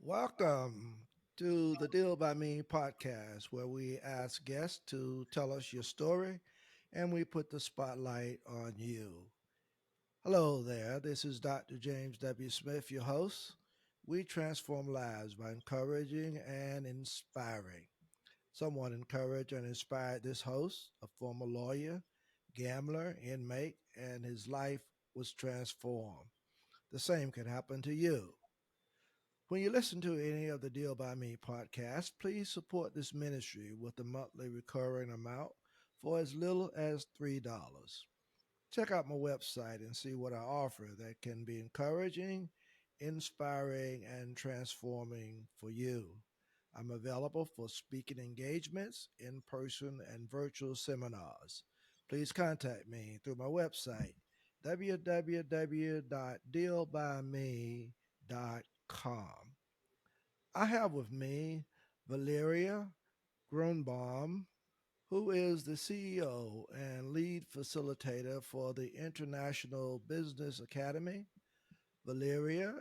Welcome to the Deal by Me podcast, where we ask guests to tell us your story and we put the spotlight on you. Hello there, this is Dr. James W. Smith, your host. We transform lives by encouraging and inspiring. Someone encouraged and inspired this host, a former lawyer, gambler, inmate, and his life was transformed. The same can happen to you. When you listen to any of the Deal by Me podcasts, please support this ministry with a monthly recurring amount for as little as $3. Check out my website and see what I offer that can be encouraging, inspiring, and transforming for you. I'm available for speaking engagements, in person, and virtual seminars. Please contact me through my website, www.dealbyme.com. I have with me Valeria Grunbaum, who is the CEO and lead facilitator for the International Business Academy. Valeria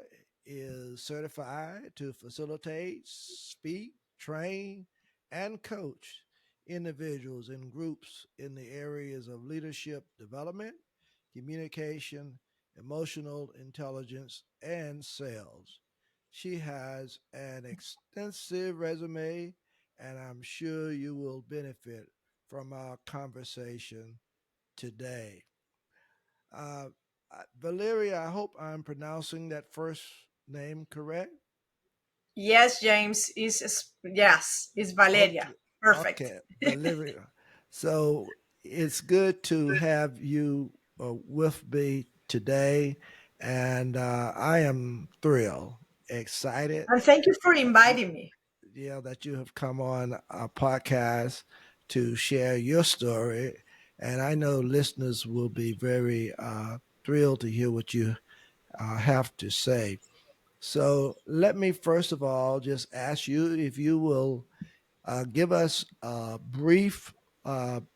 is certified to facilitate, speak, train, and coach individuals and groups in the areas of leadership development, communication, emotional intelligence, and sales. She has an extensive resume, and I'm sure you will benefit from our conversation today. Uh, Valeria, I hope I'm pronouncing that first name correct. Yes, James yes, it's Valeria. Okay, Perfect. okay, Valeria. So it's good to have you with me today, and I am thrilled, excited, And thank you for y- inviting me. that you have come on our podcast to share your story, and I know listeners will be very thrilled to hear what you have to say. So let me first of all just ask you if you will give us a brief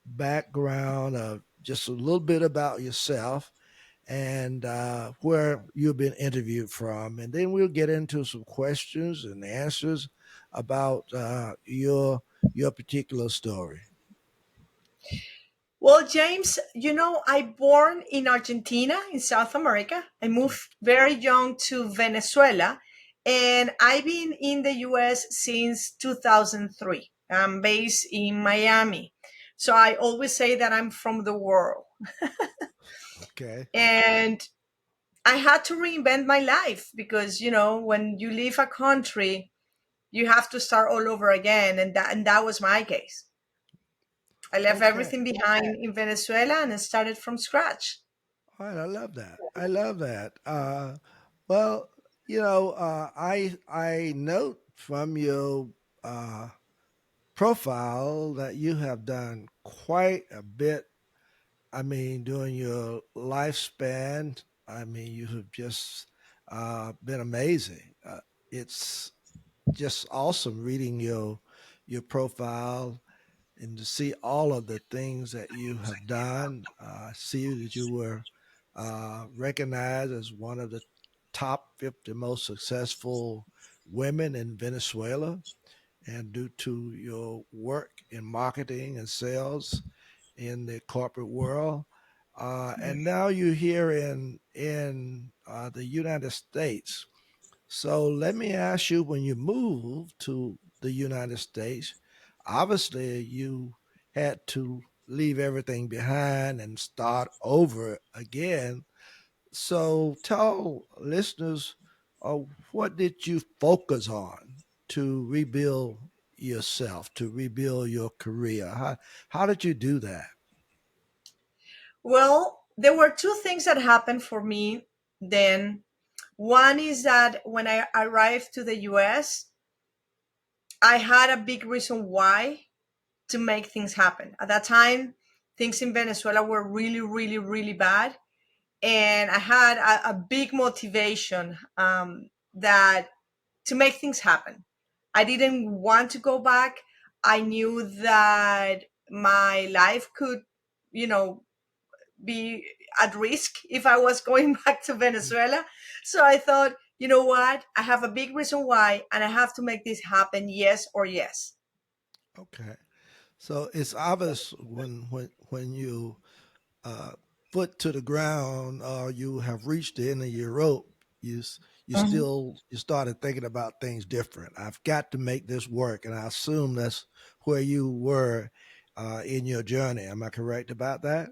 background of just a little bit about yourself and where you've been interviewed from, and then we'll get into some questions and answers about your particular story. Well, James, I born in Argentina in South America. I moved very young to Venezuela, and I've been in the US since 2003. I'm based in Miami. So I always say that I'm from the world. Okay. And I had to reinvent my life because, when you leave a country, you have to start all over again, and that was my case. I left Okay. everything behind in Venezuela and I started from scratch. All right. I love that. I love that. Well, I note from your uh, profile that you have done quite a bit. I mean, during your lifespan, I mean, you have just been amazing. It's just awesome reading your profile and to see all of the things that you have done. See that you were recognized as one of the top 50 most successful women in Venezuela, and due to your work in marketing and sales in the corporate world. And now you're here in the United States. So let me ask you: when you moved to the United States, obviously you had to leave everything behind and start over again. So tell listeners, uh, what did you focus on to rebuild yourself, to rebuild your career? How did you do that? Well, there were two things that happened for me then. One is that when I arrived to the US, I had a big reason why to make things happen. At that time, things in Venezuela were really, really, really bad. And I had a big motivation that to make things happen. I didn't want to go back. I knew that my life could, you know, be at risk if I was going back to Venezuela. So I thought, you know what? I have a big reason why, and I have to make this happen. Yes or yes. Okay. So it's obvious when you uh, foot to the ground or you have reached the end of your rope, Mhm. you started thinking about things different. I've got to make this work, and I assume that's where you were in your journey. Am I correct about that?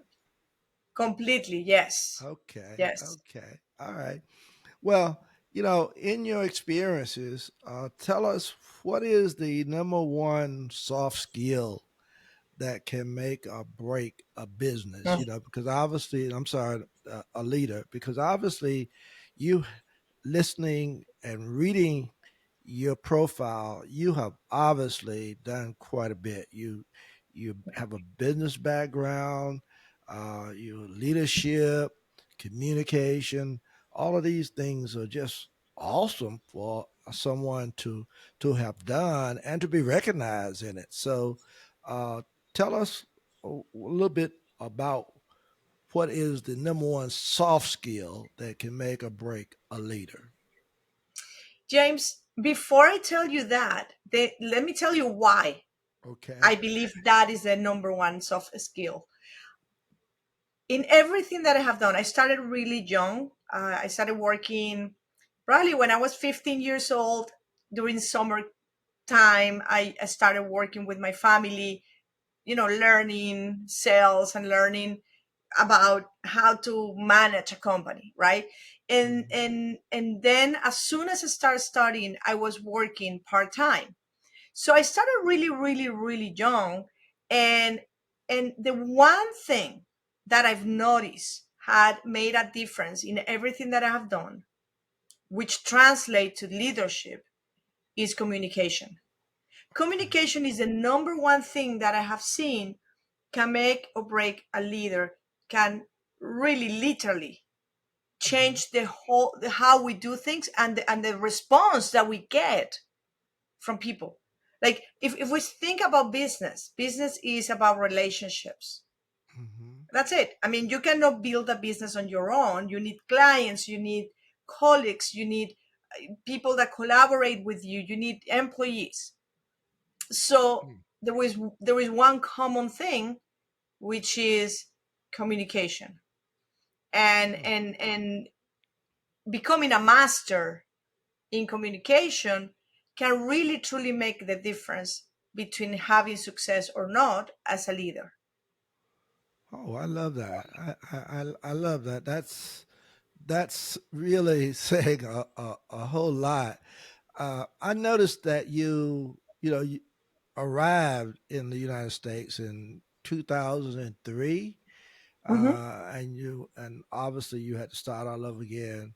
Completely. Yes. Okay, Yes. okay, all right. Well, in your experiences, tell us what is the number one soft skill that can make or break a business, Mm. because obviously, I'm sorry, a leader, because obviously you listening and reading your profile, you have obviously done quite a bit. You have a business background, your leadership, communication, all of these things are just awesome for someone to have done and to be recognized in it. So uh, tell us a little bit about what is the number one soft skill that can make or break a leader. James, before I tell you that, let me tell you why Okay. I believe that is the number one soft skill. In everything that I have done, I started really young. I started working probably when I was 15 years old. During summer time, I started working with my family, learning sales and learning about how to manage a company, right? and Mhm. and and then as soon as I started studying, I was working part-time. So I started really, really, really young. And and the one thing that I've noticed had made a difference in everything that I have done, which translates to leadership, is communication. Okay. Communication is the number one thing that I have seen can make or break a leader, can really literally Mhm. change how we do things, and the response that we get from people. Like if we think about business is about relationships. Mhm. That's it. I mean, you cannot build a business on your own. You need clients, you need colleagues, you need people that collaborate with you, you need employees. So Mm. there is one common thing, which is communication. and Mm. and and becoming a master in communication can really truly make the difference between having success or not as a leader. Oh, I love that. I love that. That's really saying a whole lot. I noticed that you arrived in the United States in 2003, Hmm. and obviously you had to start all over again.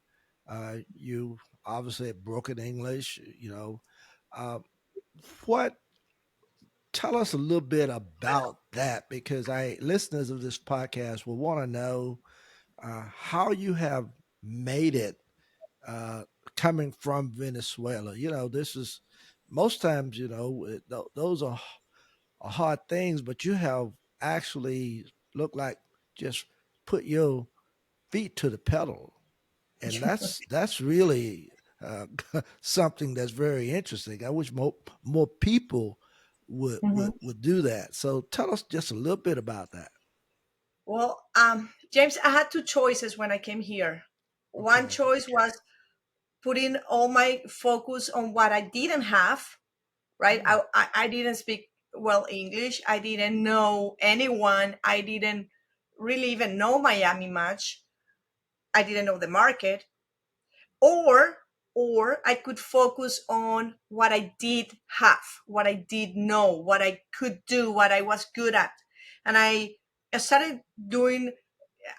You obviously had broken English. Uh, what tell us a little bit about that, because I listeners of this podcast will want to know how you have made it uh, coming from Venezuela. This is most times those are hard things, but you have actually looked like just put your feet to the pedal, and that's really something that's very interesting. I wish more people would do that. So tell us just a little bit about that. Well, James, I had two choices when I came here. One Okay. choice was putting all my focus on what I didn't have, right? Mm, I didn't speak well English. I didn't know anyone. I didn't really even know Miami much. I didn't know the market. Or I could focus on what I did have, what I did know, what I could do, what I was good at. And I started doing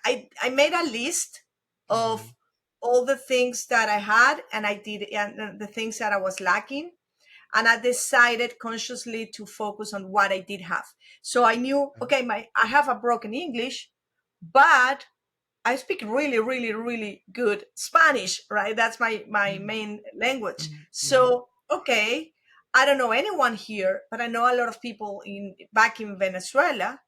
I made a list mm-hmm, of all the things that I had, and I did, and the things that I was lacking, and I decided consciously to focus on what I did have. So I knew, okay, my I have a broken English, but I speak really, really, really good Spanish, right? That's my mm-hmm, main language. mm-hmm, So, okay, I don't know anyone here, but I know a lot of people in back in Venezuela.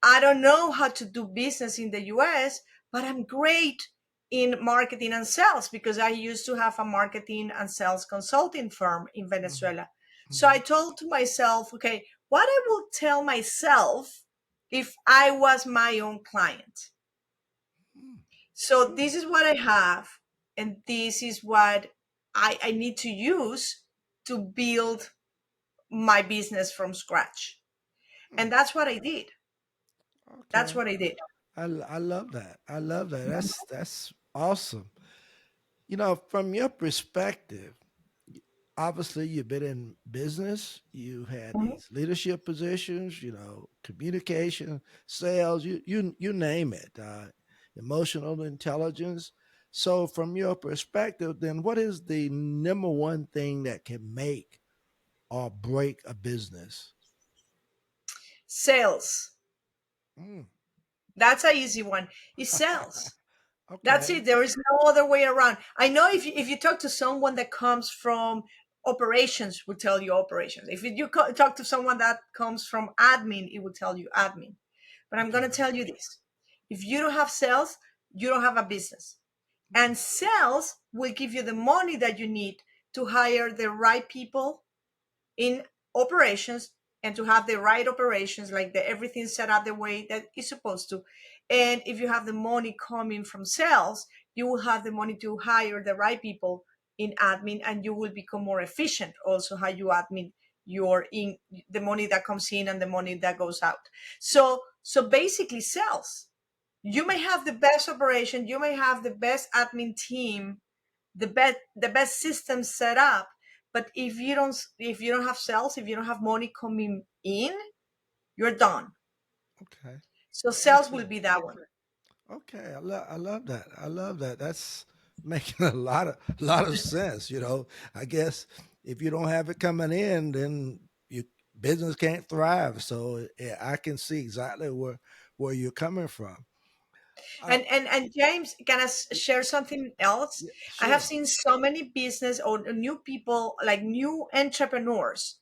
I don't know how to do business in the US, but I'm great in marketing and sales because I used to have a marketing and sales consulting firm in Mhm. Venezuela. So I Mhm. told to myself, okay, what I will tell myself if I was my own client. Mm. So Mm. this is what I have, and this is what I need to use to build my business from scratch. And Mm. that's what I did. That's Okay. what I did. I love that. I love that. That's awesome. From your perspective, obviously you've been in business, you had Mhm. these leadership positions, communication, sales, you name it, emotional intelligence. So from your perspective, then what is the number one thing that can make or break a business? Sales. Mm. That's a easy one. It's sales. That's Okay. it. There is no other way around. I know if you talk to someone that comes from operations, will tell you operations. If you talk to someone that comes from admin, it will tell you admin. But I'm going to Okay. tell you this: if you don't have sales, you don't have a business. Mm. And sales will give you the money that you need to hire the right people in operations and to have the right operations, like the everything set up the way that it's supposed to. And if you have the money coming from sales, you will have the money to hire the right people in admin, and you will become more efficient also how you admin your in the money that comes in and the money that goes out. So basically sales. You may Mm. have the best operation, you may have the best admin team, the best system set up, but if you don't have sales, if you don't have money coming in, you're done. Okay. So sales will Okay. be that one. Okay, I love that. I love that. That's making a lot of sense. I guess if you don't have it coming in, then your business can't thrive. So yeah, I can see exactly where you're coming from. Uh, And James, can I share something else? yeah, I have sure. seen so many business or new people, like new entrepreneurs,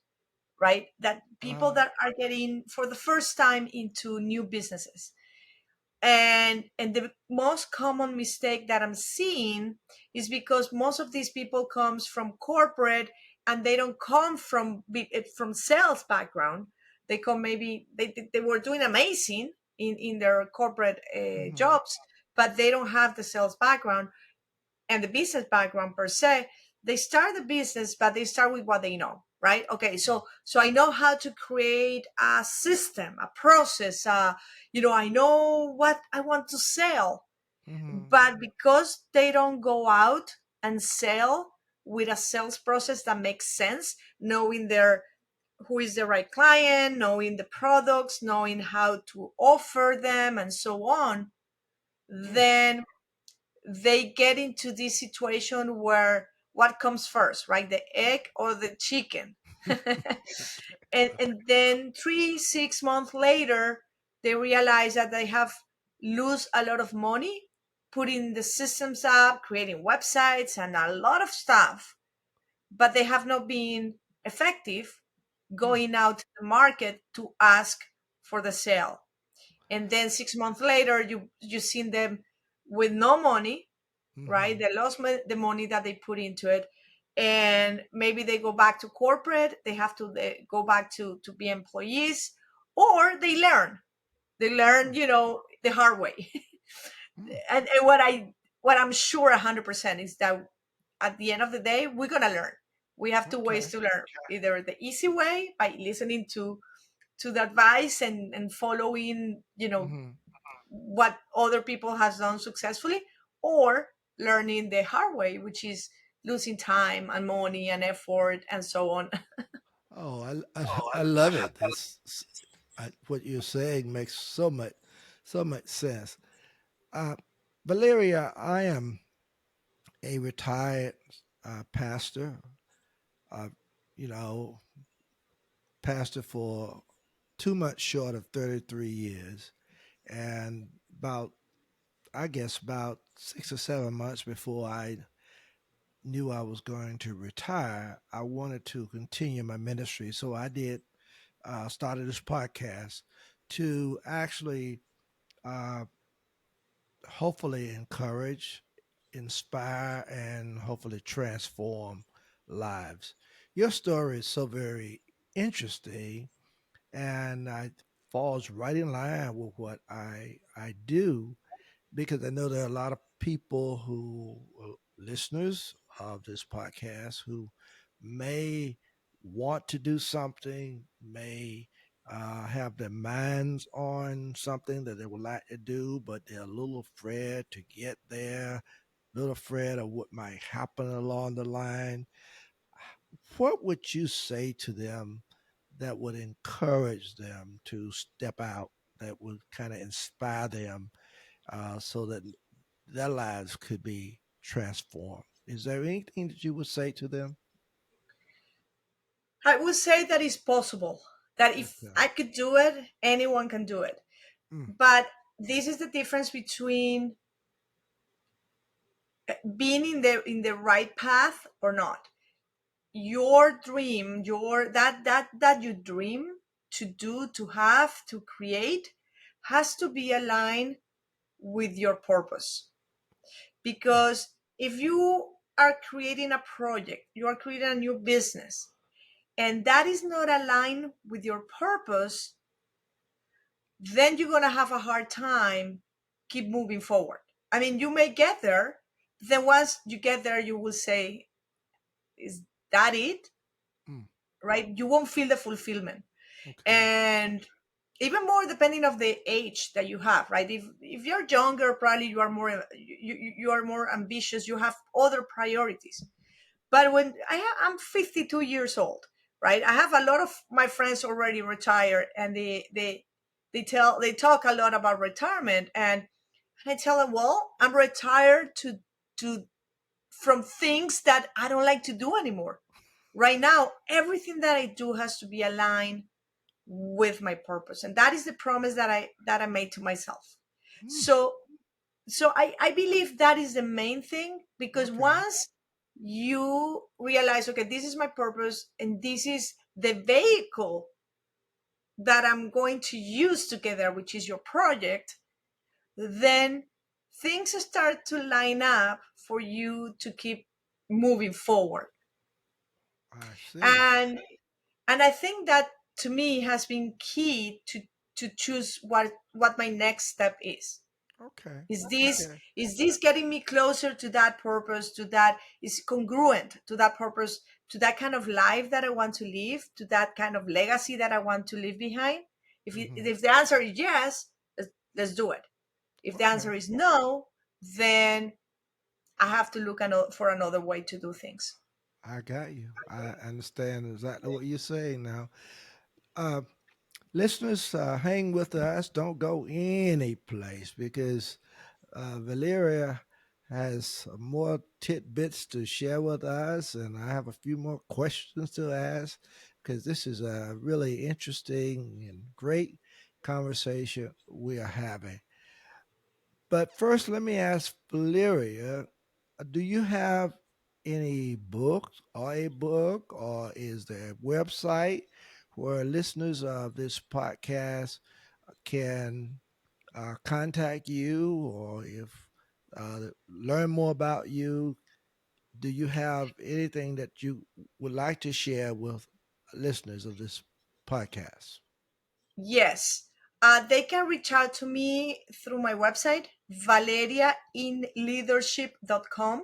right? That people Uh, that are getting for the first time into new businesses. And the most common mistake that I'm seeing is because most of these people comes from corporate, and they don't come from sales background. They come, maybe they were doing amazing in their corporate mhm, jobs, but they don't have the sales background and the business background per se. They start the business, but they start with what they know, right? Okay, so I know how to create a system, a process. I know what I want to sell, mhm, but because they don't go out and sell with a sales process that makes sense, knowing their who is the right client, knowing the products, knowing how to offer them, and so on, mm, then they get into this situation where what comes first, right? The egg or the chicken? And then 3 6 months later, they realize that they have lose a lot of money putting the systems up, creating websites and a lot of stuff, but they have not been effective mm, going out to the market to ask for the sale. And then 6 months later, you see them with no money, right? mhm, They lost the money that they put into it, and maybe they go back to corporate. They have to go back to be employees, or they learn. They learn, mm, the hard way. mm. And what I'm sure 100% is that at the end of the day, we're gonna learn. We have two ways Okay. to learn: either the easy way by listening to the advice and following, Mhm. what other people has done successfully, or learning the hard way, which is losing time and money and effort and so on. Oh, I love it. What you're saying makes so much sense. Uh, Valeria, I am a retired pastor. Uh, you know, pastor for too much short of 33 years, and I guess about 6 or 7 months before I knew I was going to retire, I wanted to continue my ministry. So I did started this podcast to actually uh, hopefully encourage. inspire and hopefully transform lives. Your story is so very interesting, and it falls right in line with what I do, because I know there are a lot of people who listeners of this podcast who may want to do something, may have their minds on something that they would like to do, but they're a little afraid to get there, a little afraid of what might happen along the line. What would you say to them that would encourage them to step out, that would kind of inspire them, so that their lives could be transformed? Is there anything that you would say to them? I would say that it's possible. That if Okay. I could do it, anyone can do it. Mm, But this is the difference between being in the right path or not. Your dream, your that you dream to do, to have, to create, has to be aligned with your purpose. mm, Because if you are creating a project, you are creating a new business, and that is not aligned with your purpose, then you're going to have a hard time keep moving forward. I mean, you may get there, then once you get there, you will say, is that it? mm. Right? You won't feel the fulfillment. Okay. And even more depending of the age that you have, right? If you're younger, probably you are more you are more ambitious, you have other priorities. But when I'm 52 years old, right? I have a lot of my friends already retired, and they talk a lot about retirement, and I tell them, well, I'm retired to from things that I don't like to do anymore. Right now, everything that I do has to be aligned with my purpose, and that is the promise that I made to myself. Mm, So I believe that is the main thing, because okay. once you realize, okay, this is my purpose and this is the vehicle that I'm going to use to get there, which is your project, then things start to line up for you to keep moving forward. I see. And I think that, to me, has been key to choose what my next step is. Okay. Is this Okay. is this getting me closer to that purpose, to that is congruent to that purpose, to that kind of life that I want to live, to that kind of legacy that I want to leave behind? Hmm. If the answer is yes, let's do it. If the Okay. answer is no, then I have to look for another way to do things. I got you. I understand exactly what you're saying now. Uh, Listeners, hang with us. Don't go any place, because Valeria has more tidbits to share with us, and I have a few more questions to ask, because this is a really interesting and great conversation we are having. But first, let me ask Valeria, do you have any books or a book, or is there a website where listeners of this podcast can contact you, or if learn more about you? Do you have anything that you would like to share with listeners of this podcast? Yes. They can reach out to me through my website, valeriainleadership.com.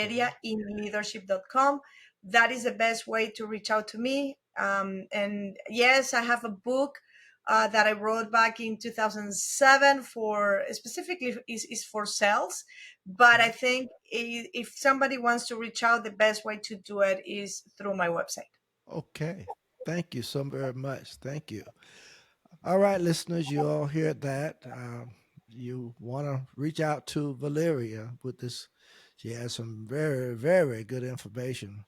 Okay. Valeriainleadership.com. That is the best way to reach out to me. And yes, I have a book that I wrote back in 2007, for specifically is for sales. But I Okay. think if somebody wants to reach out, the best way to do it is through my website. Okay. Thank you so very much. Thank you. All right, listeners, you all hear that. You want to reach out to Valeria with this. She has some very, very good information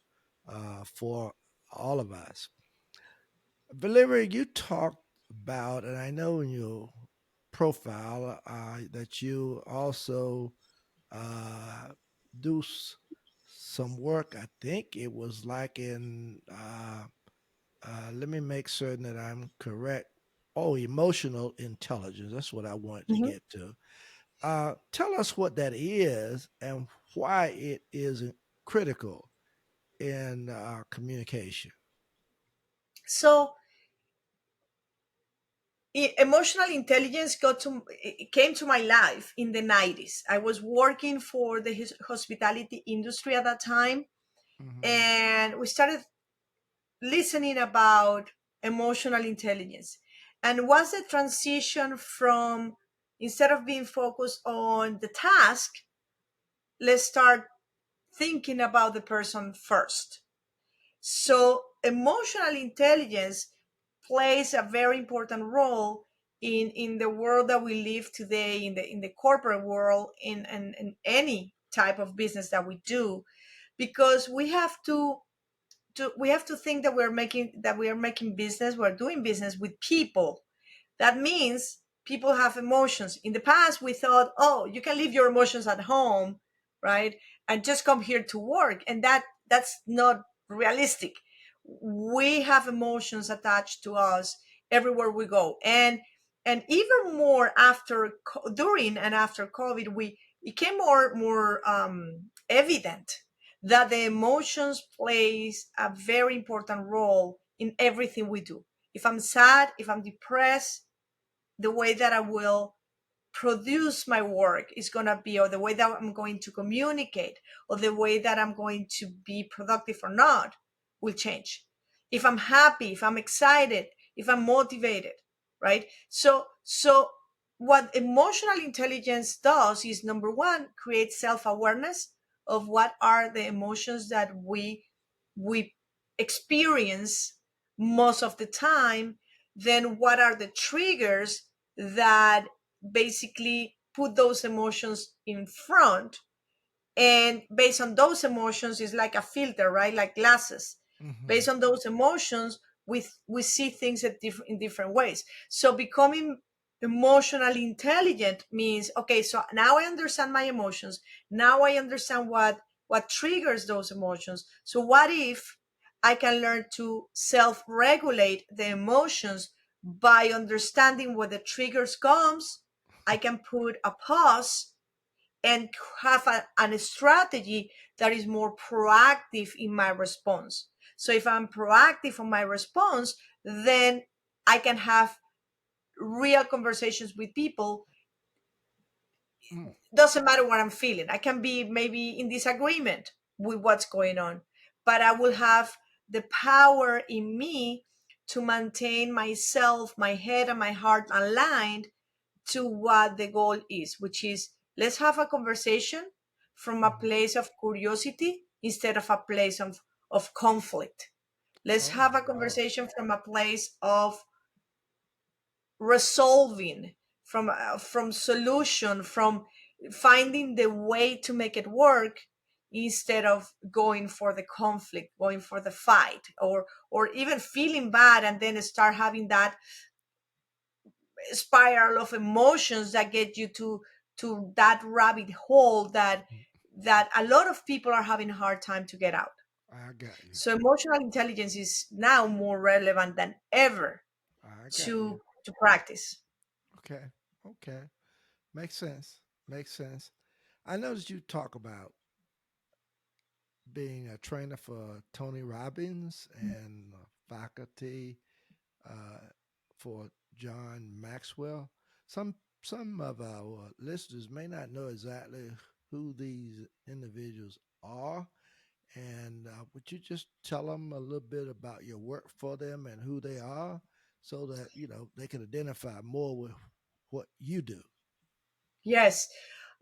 for all of us. Valeria, you talked about, and I know in your profile that you also uh, do some work. I think it was like in, let me make certain that I'm correct. Oh, emotional intelligence. That's what I wanted to Mhm. get to. Tell us what that is and why it is critical in our communication. So emotional intelligence it came to my life in the 90s. I was working for the hospitality industry at that time, Mm-hmm. and we started listening about emotional intelligence. And was the transition from, instead of being focused on the task, let's start thinking about the person first. So emotional intelligence plays a very important role in the world that we live today, in the corporate world, in any type of business that we do, because we have to think that we are making business, we're doing business with people. That means people have emotions. In the past, we thought, oh, you can leave your emotions at home, right? And just come here to work. And that's not realistic. We have emotions attached to us everywhere we go. And even more after, during and after COVID, we became more evident that the emotions plays a very important role in everything we do. If I'm sad, if I'm depressed, the way that I will produce my work is going to be, or the way that I'm going to communicate, or the way that I'm going to be productive or not, will change. If I'm happy, if I'm excited, if I'm motivated, right? So what emotional intelligence does is, number one, create self-awareness of what are the emotions that we experience most of the time. Then what are the triggers that basically put those emotions in front, and based on those emotions is like a filter, right? Like glasses. Mm-hmm. Based on those emotions, we see things in different ways. So becoming emotionally intelligent means, okay, so now I understand my emotions. Now I understand what triggers those emotions. So what if I can learn to self-regulate the emotions by understanding where the triggers comes? I can put a pause and have a strategy that is more proactive in my response. So if I'm proactive on my response, then I can have real conversations with people. Mm. Doesn't matter what I'm feeling. I can be maybe in disagreement with what's going on, but I will have the power in me to maintain myself, my head and my heart aligned to what the goal is, which is, let's have a conversation from a Mhm. place of curiosity instead of a place of conflict. Let's Oh, have a wow. conversation from a place of resolving, from solution, from finding the way to make it work, instead of going for the conflict, going for the fight, or even feeling bad and then start having that spiral of emotions that get you to that rabbit hole that a lot of people are having a hard time to get out. I got you. So emotional intelligence is now more relevant than ever I got you. to practice. Okay. Okay. Makes sense. Makes sense. I noticed you talk about being a trainer for Tony Robbins and faculty uh, for John Maxwell. Some some of our listeners may not know exactly who these individuals are, and would you just tell them a little bit about your work for them and who they are, so that they can identify more with what you do? Yes.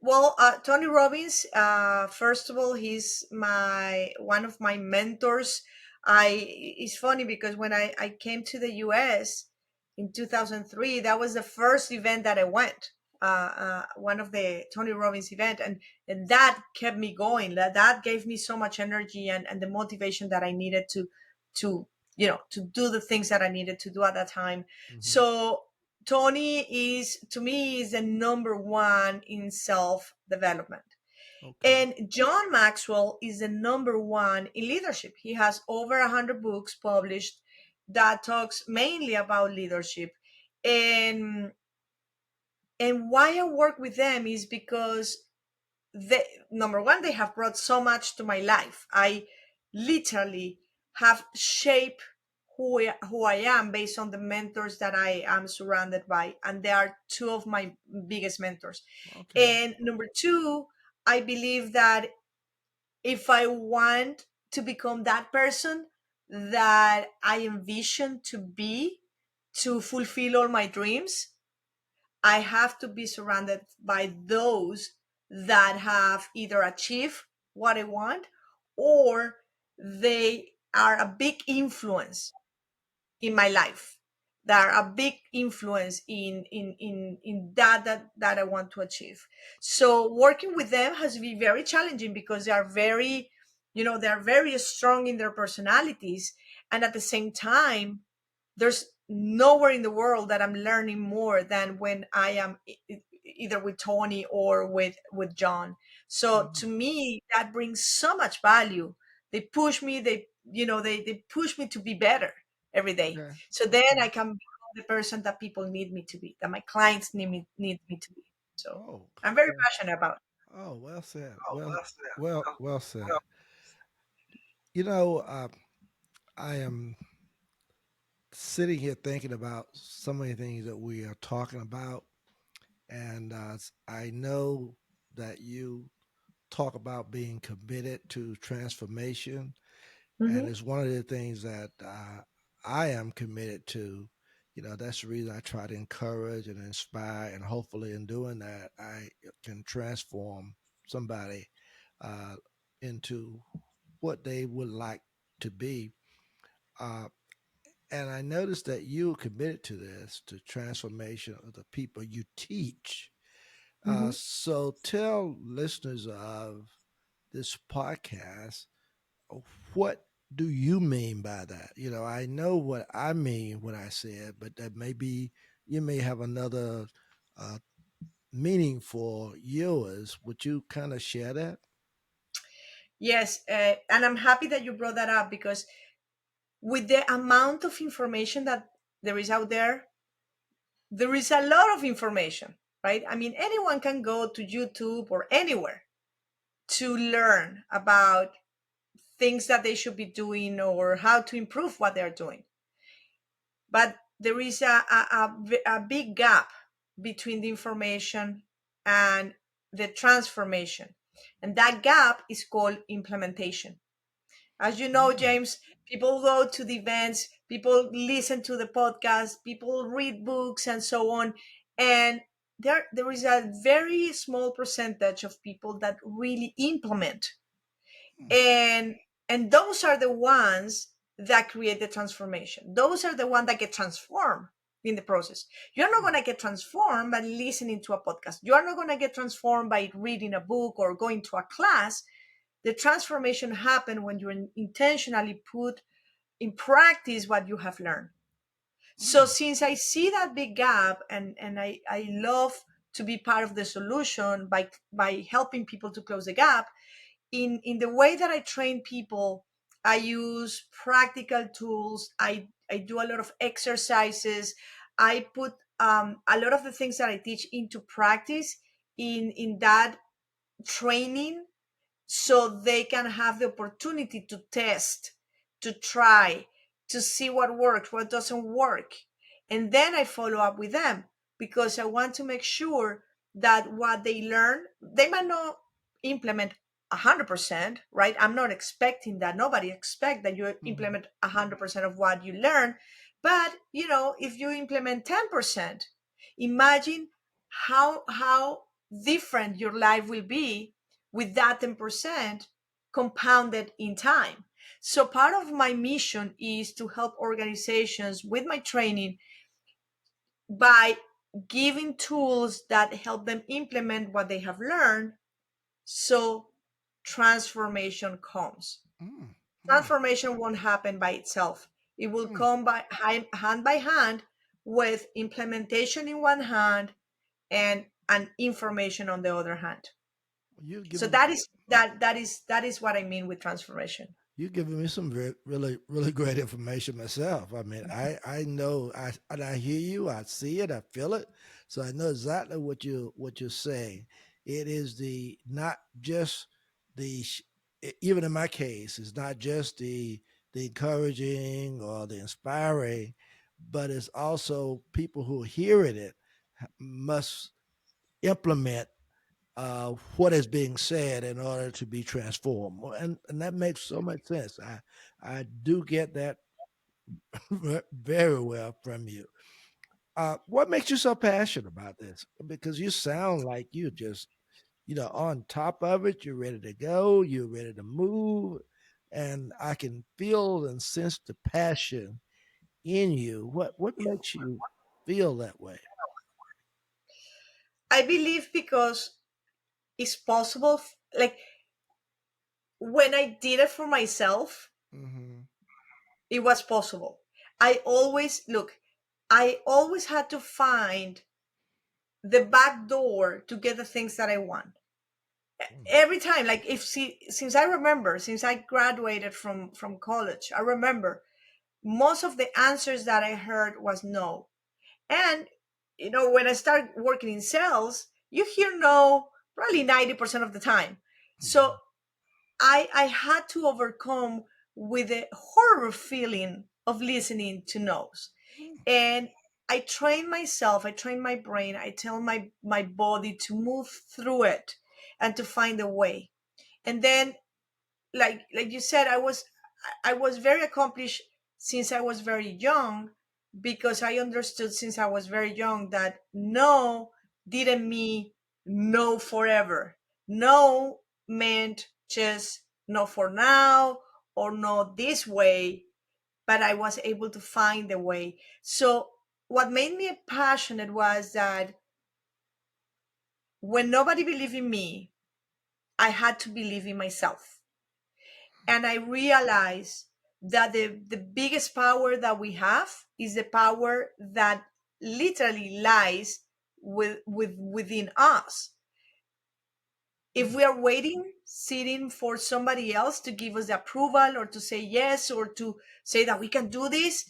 Well, Tony Robbins, first of all, he's my one of my mentors. It's funny because when I came to the US in 2003, that was the first event that I went, one of the Tony Robbins event. And that kept me going. That gave me so much energy and the motivation that I needed to, to do the things that I needed to do at that time. Hmm. So Tony is, to me, is the number one in self development. Okay. And John Maxwell is the number one in leadership. He has over 100 books published that talks mainly about leadership. And And why I work with them is because they, number one, they have brought so much to my life. I literally have shaped who I am based on the mentors that I am surrounded by. And they are two of my biggest mentors. Okay. And number two, I believe that if I want to become that person that I envision to be, to fulfill all my dreams, I have to be surrounded by those that have either achieved what I want, or they are a big influence in my life, that are a big influence in that I want to achieve. So working with them has been very challenging because they are very, they are very strong in their personalities, and at the same time, there's nowhere in the world that I'm learning more than when I am either with Tony or with John. So to Mhm. me, that brings so much value. They push me. They push me to be better every day. Okay. So then Okay. I can become the person that people need me to be, that my clients need me to be. So Oh, I'm very well, passionate about it. oh, well said. Oh, Well, well said. well said. You know, I am sitting here thinking about so many things that we are talking about, and I know that you talk about being committed to transformation, and Hmm. it's one of the things that I am committed to. You know, that's the reason I try to encourage and inspire, and hopefully, in doing that, I can transform somebody uh, into what they would like to be. Uh, and I noticed that you are committed to this, to transformation of the people you teach. Hmm. So tell listeners of this podcast, what do you mean by that? You know, I know what I mean when I say it, but that maybe you may have another uh, meaning for yours. Would you kind of share that? Yes, and I'm happy that you brought that up because with the amount of information that there is out there is a lot of information, right? I mean, anyone can go to YouTube or anywhere to learn about things that they should be doing or how to improve what they're doing. But there is a big gap between the information and the transformation. And that gap is called implementation. As you know, Mm, James, people go to the events, people listen to the podcast, people read books and so on. And there is a very small percentage of people that really implement. mm, And those are the ones that create the transformation. Those are the ones that get transformed in the process. You're not mm, going to get transformed by listening to a podcast. You are not going to get transformed by reading a book or going to a class. The transformation happen when you intentionally put in practice what you have learned. So mm, since I see that big gap, and I love to be part of the solution by helping people to close the gap, in the way that I train people, I use practical tools. I do a lot of exercises. I put a lot of the things that I teach into practice in that training, so they can have the opportunity to test, to try, to see what works, what doesn't work. And then I follow up with them because I want to make sure that what they learn, they might not implement 100%, right? I'm not expecting that. Nobody expect that you mhm, implement 100% of what you learn. But, if you implement 10%, imagine how different your life will be with that 10% compounded in time. So part of my mission is to help organizations with my training by giving tools that help them implement what they have learned, so transformation comes. mm, mm, Transformation won't happen by itself. It will mm. come hand by hand, with implementation in one hand and information on the other hand. You're So giving that is. That is what I mean with transformation. You're giving me some really, really great information myself. I mean, I know, and I hear you, I see it, I feel it, so I know exactly what you're saying. It is the not just the even in my case, it's not just the encouraging or the inspiring, but it's also people who are hearing it must implement what is being said in order to be transformed. And that makes so much sense. I do get that very well from you. What makes you so passionate about this? Because you sound like you're just, on top of it. You're ready to go. You're ready to move. And I can feel and sense the passion in you. What makes you feel that way? I believe because it's possible. Like when I did it for myself, Hmm. it was possible. I always look. I always had to find the back door to get the things that I want. Every time, like if see, since I remember, since I graduated from college, I remember most of the answers that I heard was no. And when I start working in sales, you hear no probably 90% of the time. So I had to overcome with the horror feeling of listening to no's. And I train myself, I train my brain, I tell my body to move through it and to find a way. And then like you said, I was very accomplished since I was very young, because I understood since I was very young that no didn't mean no forever. No meant just no for now or no this way, but I was able to find a way. So what made me passionate was that when nobody believed in me, I had to believe in myself. And I realized that the biggest power that we have is the power that literally lies within us. If we are waiting, sitting for somebody else to give us the approval or to say yes or to say that we can do this,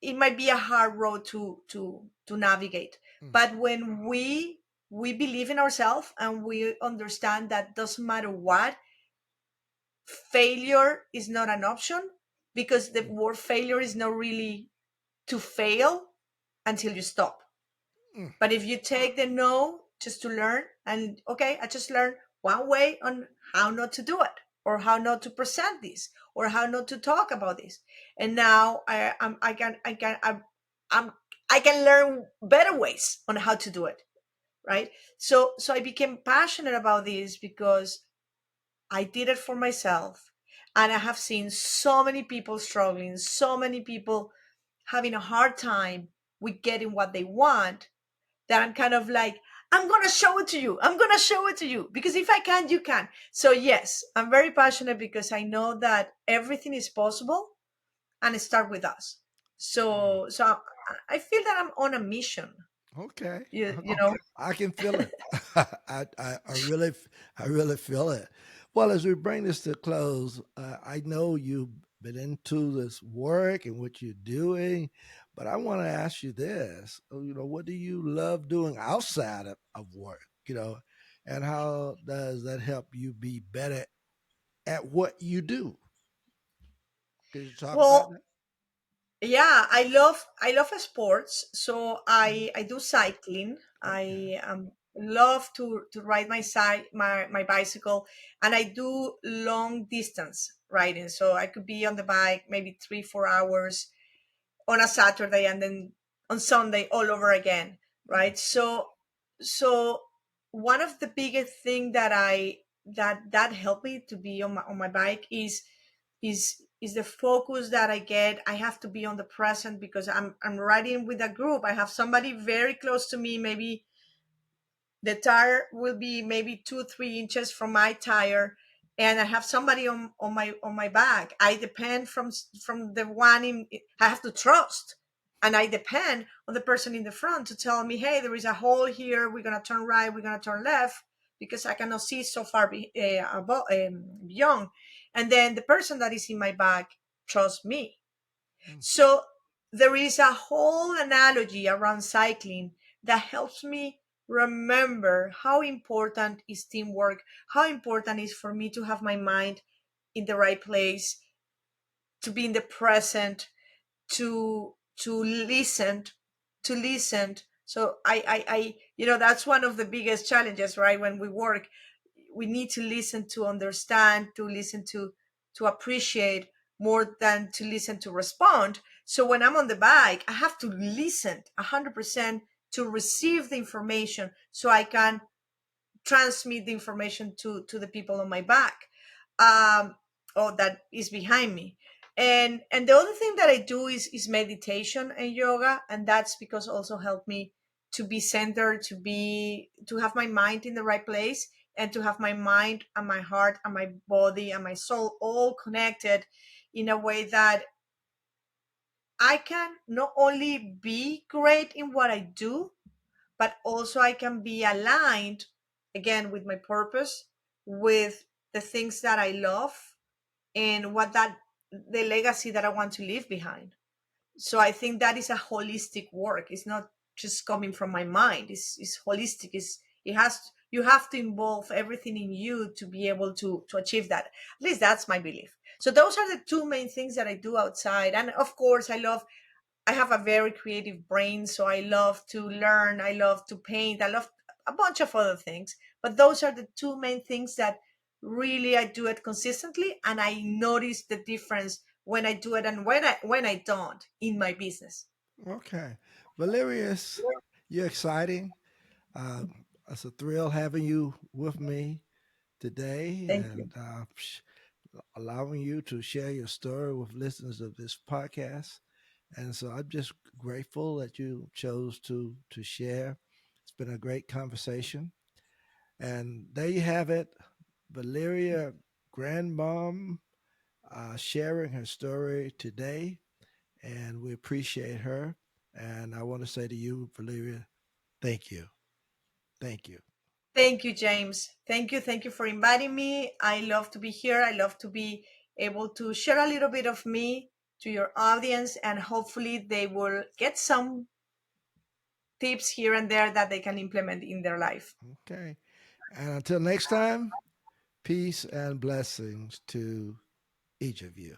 it might be a hard road to navigate. But when we believe in ourselves and we understand that doesn't matter what, failure is not an option, because the word failure is not really to fail until you stop. But if you take the no just to learn, and okay, I just learned one way on how not to do it, or how not to present this, or how not to talk about this, and now I'm, I can learn better ways on how to do it, right? So I became passionate about this because I did it for myself. And I have seen so many people struggling, so many people having a hard time with getting what they want, that I'm kind of like, I'm going to show it to you. I'm going to show it to you. Because if I can, you can. So, yes, I'm very passionate because I know that everything is possible and it starts with us. So I feel that I'm on a mission, Okay. you Okay. know. I can feel it. I really feel it. Well, as we bring this to a close, I know you've been into this work and what you're doing, but I want to ask you this. What do you love doing outside of work? And how does that help you be better at what you do? Could you talk about Well, that? yeah, I love sports. So Mhm. I do cycling. Okay. I love to ride my bicycle, and I do long distance riding. So I could be on the bike maybe 3-4 hours on a Saturday, and then on Sunday all over again, Mm. right? So one of the biggest thing that helped me to be on my bike is the focus that I get. I have to be on the present because I'm riding with a group. I have somebody very close to me, maybe the tire will be maybe 2-3 inches from my tire, and I have somebody on my back. I depend from the one I have to trust, and I depend on the person in the front to tell me, hey, there is a hole here, we're going to turn right, we're going to turn left, because I cannot see so far beyond. And then the person that is in my back trusts me. Mm. So there is a whole analogy around cycling that helps me remember how important is teamwork, how important is for me to have my mind in the right place, to be in the present, to listen, so that's one of the biggest challenges, right? When we work, we need to listen, to understand, to listen, to appreciate, more than to listen to respond. So when I'm on the bike, I have to listen 100% to receive the information, so I can transmit the information to the people on my back, um or that is behind me. And the other thing that I do is meditation and yoga, and that's because also help me to be centered, to have my mind in the right place, and to have my mind and my heart and my body and my soul all connected in a way that I can not only be great in what I do, but also I can be aligned again with my purpose, with the things that I love, and what that the legacy that I want to leave behind. So I think that is a holistic work. It's not just coming from my mind. It's holistic. It has you have to involve everything in you to be able to achieve that. At least that's my belief. So those are the two main things that I do outside. And of course, I have a very creative brain, so I love to learn, I love to paint, I love a bunch of other things. But those are the two main things that really I do it consistently, and I notice the difference when I do it and when I don't in my business. Okay. Valerius, you're exciting. It's a thrill having you with me today Thank you. and allowing you to share your story with listeners of this podcast. And so I'm just grateful that you chose to share. It's been a great conversation. And there you have it, Valeria Grunbaum sharing her story today. And we appreciate her. And I want to say to you, Valeria, thank you. Thank you. Thank you, James. Thank you for inviting me. I love to be here. I love to be able to share a little bit of me to your audience, and hopefully they will get some tips here and there that they can implement in their life. Okay. And until next time, peace and blessings to each of you.